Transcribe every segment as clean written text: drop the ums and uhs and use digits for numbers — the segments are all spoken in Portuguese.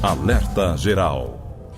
Alerta Geral.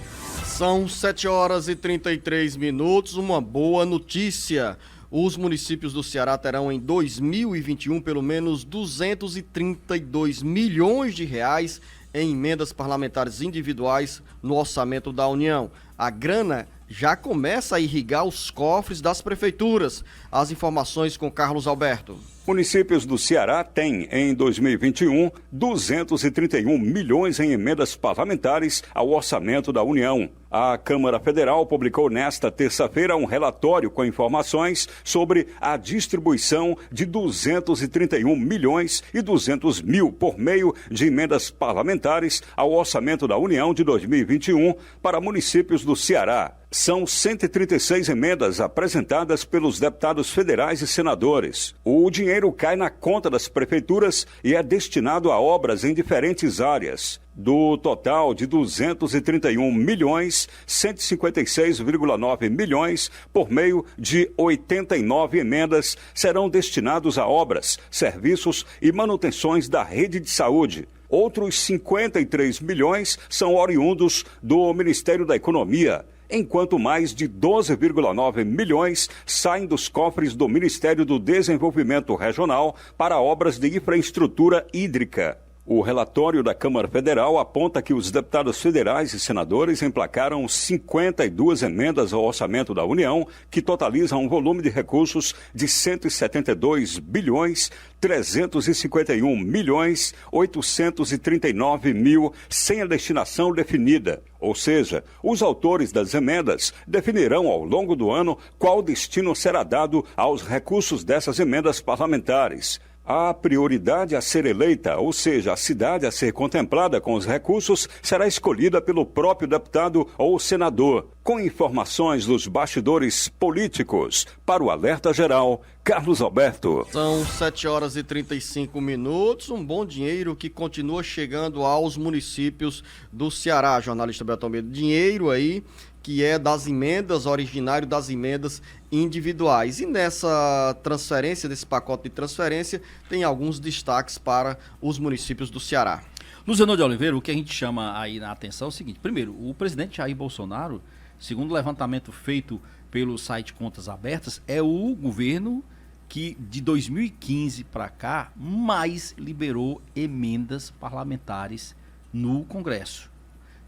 São 7h33. Uma boa notícia. Os municípios do Ceará terão em 2021 pelo menos 232 milhões de reais em emendas parlamentares individuais no orçamento da União. A grana já começa a irrigar os cofres das prefeituras. As informações com Carlos Alberto. Municípios do Ceará têm, em 2021, 231 milhões em emendas parlamentares ao orçamento da União. A Câmara Federal publicou nesta terça-feira um relatório com informações sobre a distribuição de 231 milhões e 200 mil por meio de emendas parlamentares ao orçamento da União de 2021 para municípios do Ceará. São 136 emendas apresentadas pelos deputados federais e senadores. O dinheiro cai na conta das prefeituras e é destinado a obras em diferentes áreas. Do total de 231 milhões, 156,9 milhões por meio de 89 emendas serão destinados a obras, serviços e manutenções da rede de saúde. Outros 53 milhões são oriundos do Ministério da Economia, enquanto mais de 12,9 milhões saem dos cofres do Ministério do Desenvolvimento Regional para obras de infraestrutura hídrica. O relatório da Câmara Federal aponta que os deputados federais e senadores emplacaram 52 emendas ao orçamento da União, que totalizam um volume de recursos de 172 bilhões 351 milhões 839 mil sem a destinação definida. Ou seja, os autores das emendas definirão ao longo do ano qual destino será dado aos recursos dessas emendas parlamentares. A prioridade a ser eleita, ou seja, a cidade a ser contemplada com os recursos, será escolhida pelo próprio deputado ou senador. Com informações dos bastidores políticos, para o Alerta Geral, Carlos Alberto. São 7h35. Um bom dinheiro que continua chegando aos municípios do Ceará, jornalista Beto Almeida. Dinheiro aí que é das emendas, originário das emendas individuais. E nessa transferência, desse pacote de transferência, tem alguns destaques para os municípios do Ceará. Luciano de Oliveira, o que a gente chama aí na atenção é o seguinte: primeiro, o presidente Jair Bolsonaro, segundo o levantamento feito pelo site Contas Abertas, é o governo que de 2015 para cá mais liberou emendas parlamentares no Congresso.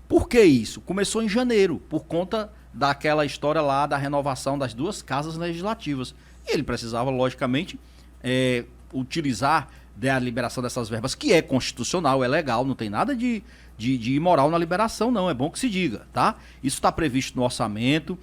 Por que isso? Começou em janeiro, por conta daquela história lá da renovação das duas casas legislativas. E ele precisava, logicamente, utilizar da liberação dessas verbas, que é constitucional, é legal, não tem nada de imoral na liberação, não, é bom que se diga, tá? Isso está previsto no orçamento,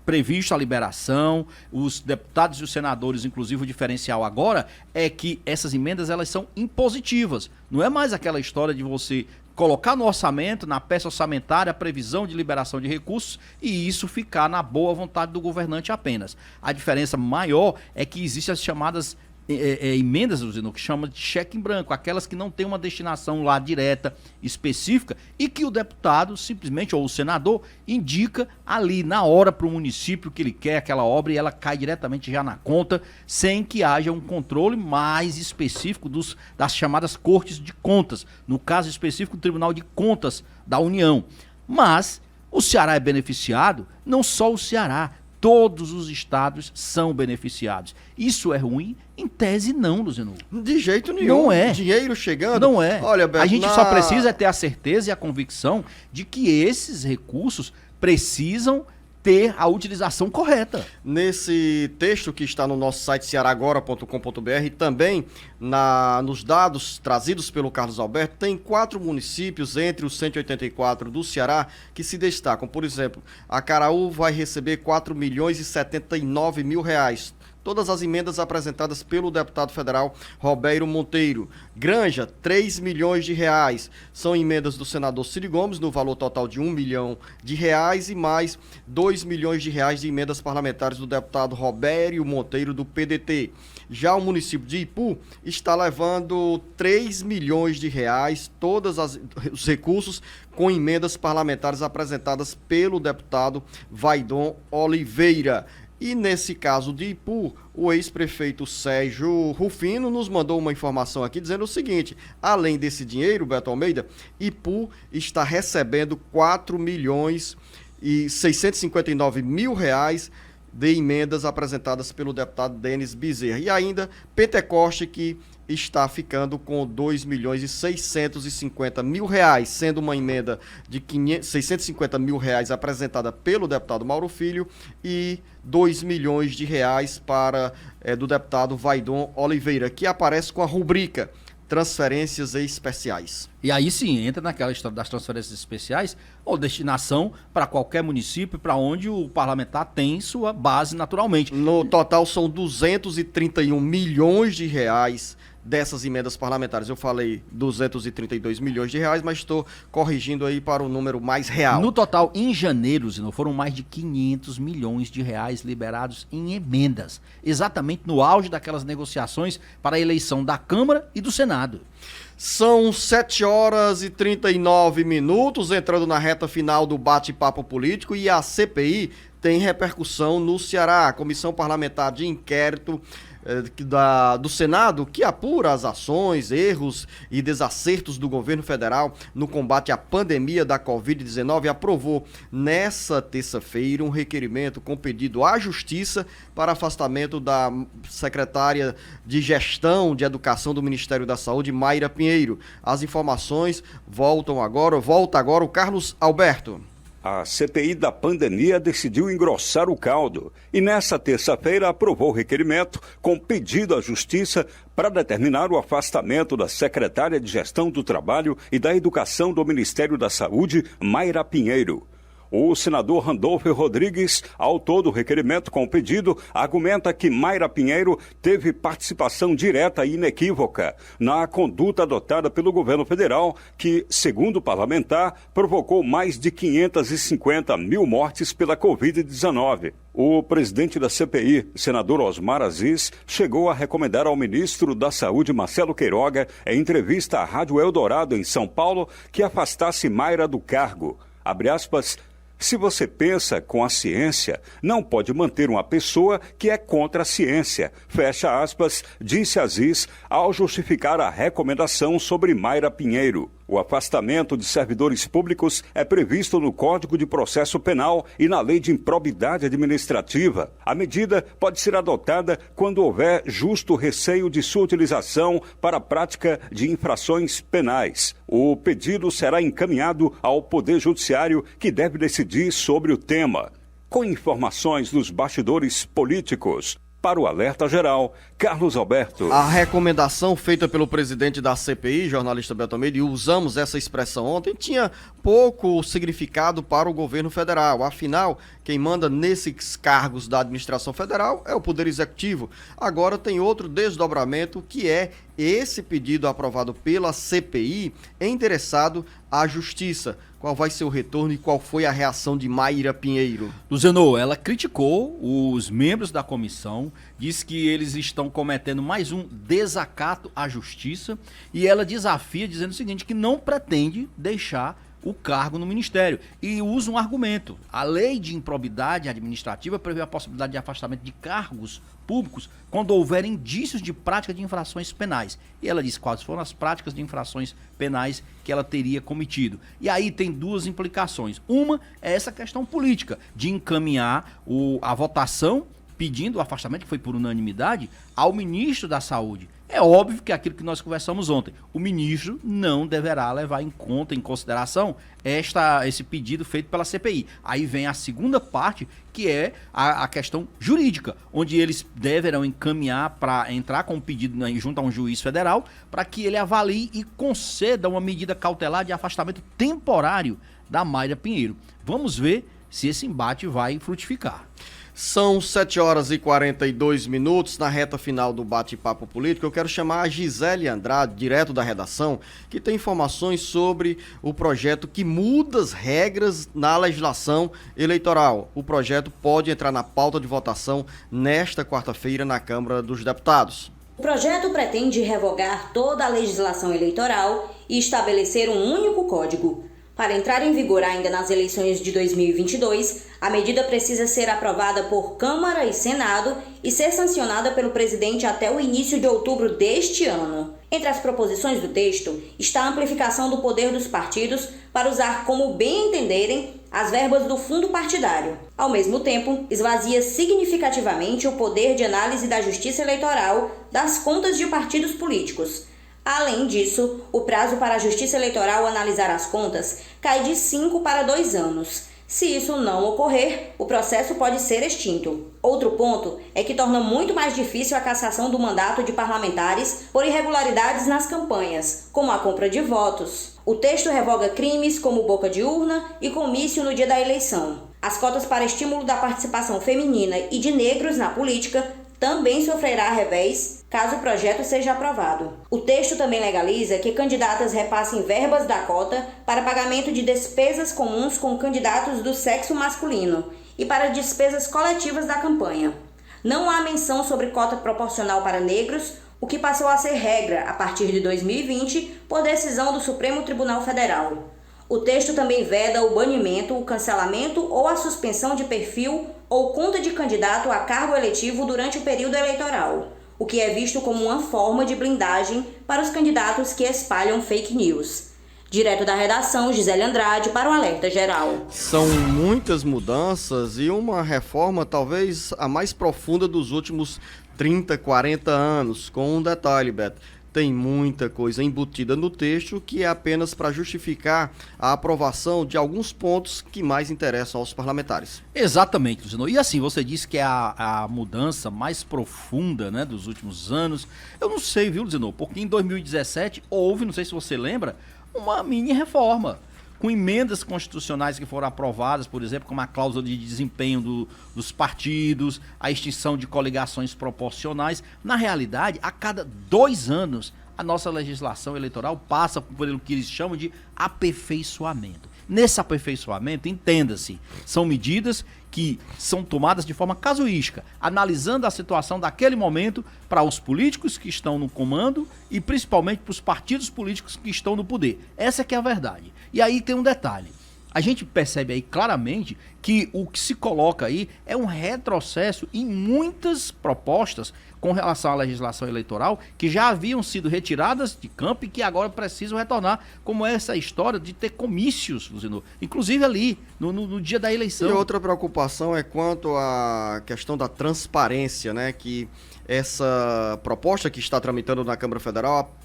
previsto a liberação, os deputados e os senadores, inclusive o diferencial agora é que essas emendas elas são impositivas. Não é mais aquela história de você colocar no orçamento, na peça orçamentária, a previsão de liberação de recursos e isso ficar na boa vontade do governante apenas. A diferença maior é que existem as chamadas emendas, que chama de cheque em branco, aquelas que não têm uma destinação lá direta, específica, e que o deputado simplesmente, ou o senador, indica ali na hora para o município que ele quer aquela obra e ela cai diretamente já na conta, sem que haja um controle mais específico das chamadas cortes de contas, no caso específico, o Tribunal de Contas da União. Mas o Ceará é beneficiado, não só o Ceará, todos os estados são beneficiados. Isso é ruim? Em tese não, Luciano. De jeito nenhum. Não é. Dinheiro chegando. Não é. Olha, Beto, a gente só precisa ter a certeza e a convicção de que esses recursos precisam ter a utilização correta. Nesse texto que está no nosso site cearagora.com.br e também nos dados trazidos pelo Carlos Alberto, tem 4 municípios entre os 184 do Ceará que se destacam. Por exemplo, Acaraú vai receber 4 milhões e 79 mil reais. Todas as emendas apresentadas pelo deputado federal Roberto Monteiro. Granja, 3 milhões de reais. São emendas do senador Ciro Gomes, no valor total de 1 milhão de reais, e mais 2 milhões de reais de emendas parlamentares do deputado Roberto Monteiro, do PDT. Já o município de Ipu está levando 3 milhões de reais, todos os recursos com emendas parlamentares apresentadas pelo deputado Vaidon Oliveira. E nesse caso de Ipu, o ex-prefeito Sérgio Rufino nos mandou uma informação aqui dizendo o seguinte: além desse dinheiro, Beto Almeida, Ipu está recebendo 4.659.000 reais de emendas apresentadas pelo deputado Denis Bezerra. E ainda Pentecoste, que está ficando com 2.650.000 reais, sendo uma emenda de 650 mil reais apresentada pelo deputado Mauro Filho e 2 milhões de reais do deputado Vaidon Oliveira, que aparece com a rubrica transferências especiais. E aí sim, entra naquela história das transferências especiais ou destinação para qualquer município, para onde o parlamentar tem sua base naturalmente. No total são 231 milhões de reais dessas emendas parlamentares. Eu falei 232 milhões de reais, mas estou corrigindo aí para o número mais real. No total, em janeiro, Zino, foram mais de 500 milhões de reais liberados em emendas, exatamente no auge daquelas negociações para a eleição da Câmara e do Senado. São 7h39, entrando na reta final do bate-papo político, e a CPI tem repercussão no Ceará. A Comissão Parlamentar de Inquérito do Senado, que apura as ações, erros e desacertos do governo federal no combate à pandemia da Covid-19, aprovou nessa terça-feira um requerimento com pedido à Justiça para afastamento da secretária de Gestão de Educação do Ministério da Saúde, Mayra Pinheiro. As informações volta agora o Carlos Alberto. A CPI da pandemia decidiu engrossar o caldo e nessa terça-feira aprovou o requerimento com pedido à Justiça para determinar o afastamento da secretária de Gestão do Trabalho e da Educação do Ministério da Saúde, Mayra Pinheiro. O senador Randolfo Rodrigues, autor do requerimento com o pedido, argumenta que Mayra Pinheiro teve participação direta e inequívoca na conduta adotada pelo governo federal, que, segundo o parlamentar, provocou mais de 550 mil mortes pela Covid-19. O presidente da CPI, senador Osmar Aziz, chegou a recomendar ao ministro da Saúde, Marcelo Queiroga, em entrevista à Rádio Eldorado, em São Paulo, que afastasse Mayra do cargo. Abre aspas. Se você pensa com a ciência, não pode manter uma pessoa que é contra a ciência. Fecha aspas, disse Aziz ao justificar a recomendação sobre Mayra Pinheiro. O afastamento de servidores públicos é previsto no Código de Processo Penal e na Lei de Improbidade Administrativa. A medida pode ser adotada quando houver justo receio de sua utilização para a prática de infrações penais. O pedido será encaminhado ao Poder Judiciário, que deve decidir sobre o tema. Com informações dos bastidores políticos, para o Alerta Geral, Carlos Alberto. A recomendação feita pelo presidente da CPI, jornalista Beto Almeida, e usamos essa expressão ontem, tinha pouco significado para o governo federal. Afinal, quem manda nesses cargos da administração federal é o Poder Executivo. Agora tem outro desdobramento, que é esse pedido aprovado pela CPI endereçado à Justiça. Qual vai ser o retorno e qual foi a reação de Mayra Pinheiro? Luciano, ela criticou os membros da comissão, disse que eles estão cometendo mais um desacato à justiça e ela desafia dizendo o seguinte, que não pretende deixar o cargo no Ministério. E usa um argumento. A lei de improbidade administrativa prevê a possibilidade de afastamento de cargos públicos quando houver indícios de prática de infrações penais. E ela diz quais foram as práticas de infrações penais que ela teria cometido. E aí tem duas implicações. Uma é essa questão política, de encaminhar a votação pedindo o afastamento, que foi por unanimidade, ao ministro da Saúde. É óbvio que aquilo que nós conversamos ontem, o ministro não deverá levar em conta, em consideração, esse pedido feito pela CPI. Aí vem a segunda parte, que é a questão jurídica, onde eles deverão encaminhar para entrar com um pedido junto a um juiz federal, para que ele avalie e conceda uma medida cautelar de afastamento temporário da Mayra Pinheiro. Vamos ver se esse embate vai frutificar. São 7h42 na reta final do bate-papo político. Eu quero chamar a Gisele Andrade, direto da redação, que tem informações sobre o projeto que muda as regras na legislação eleitoral. O projeto pode entrar na pauta de votação nesta quarta-feira na Câmara dos Deputados. O projeto pretende revogar toda a legislação eleitoral e estabelecer um único código. Para entrar em vigor ainda nas eleições de 2022, a medida precisa ser aprovada por Câmara e Senado e ser sancionada pelo presidente até o início de outubro deste ano. Entre as proposições do texto está a amplificação do poder dos partidos para usar como bem entenderem as verbas do fundo partidário. Ao mesmo tempo, esvazia significativamente o poder de análise da Justiça Eleitoral das contas de partidos políticos. Além disso, o prazo para a Justiça Eleitoral analisar as contas cai de 5 para 2 anos. Se isso não ocorrer, o processo pode ser extinto. Outro ponto é que torna muito mais difícil a cassação do mandato de parlamentares por irregularidades nas campanhas, como a compra de votos. O texto revoga crimes como boca de urna e comício no dia da eleição. As cotas para estímulo da participação feminina e de negros na política também sofrerá revés caso o projeto seja aprovado. O texto também legaliza que candidatas repassem verbas da cota para pagamento de despesas comuns com candidatos do sexo masculino e para despesas coletivas da campanha. Não há menção sobre cota proporcional para negros, o que passou a ser regra a partir de 2020 por decisão do Supremo Tribunal Federal. O texto também veda o banimento, o cancelamento ou a suspensão de perfil ou conta de candidato a cargo eletivo durante o período eleitoral, o que é visto como uma forma de blindagem para os candidatos que espalham fake news. Direto da redação, Gisele Andrade para o Alerta Geral. São muitas mudanças e uma reforma talvez a mais profunda dos últimos 30, 40 anos, com um detalhe, Beto. Tem muita coisa embutida no texto que é apenas para justificar a aprovação de alguns pontos que mais interessam aos parlamentares. Exatamente, Luciano. E assim, você disse que é a mudança mais profunda, né, dos últimos anos. Eu não sei, viu, Luciano? Porque em 2017 houve, não sei se você lembra, uma mini reforma com emendas constitucionais que foram aprovadas, por exemplo, como a cláusula de desempenho dos partidos, a extinção de coligações proporcionais. Na realidade, a cada 2 anos, a nossa legislação eleitoral passa por o que eles chamam de aperfeiçoamento. Nesse aperfeiçoamento, entenda-se, são medidas que são tomadas de forma casuística, analisando a situação daquele momento para os políticos que estão no comando e principalmente para os partidos políticos que estão no poder. Essa que é a verdade. E aí tem um detalhe. A gente percebe aí claramente que o que se coloca aí é um retrocesso em muitas propostas com relação à legislação eleitoral que já haviam sido retiradas de campo e que agora precisam retornar, como essa história de ter comícios, Luciano, inclusive ali, no dia da eleição. E outra preocupação é quanto à questão da transparência, né, que essa proposta que está tramitando na Câmara Federal,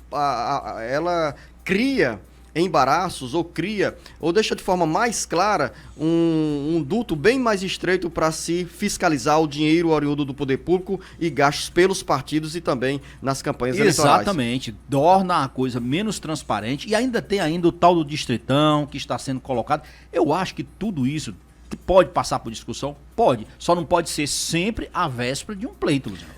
ela cria embaraços ou deixa de forma mais clara um duto bem mais estreito para se fiscalizar o dinheiro oriundo do poder público e gastos pelos partidos e também nas campanhas eleitorais. Exatamente, torna a coisa menos transparente e ainda tem o tal do distritão que está sendo colocado. Eu acho que tudo isso pode passar por discussão? Pode, só não pode ser sempre à véspera de um pleito, Luciano.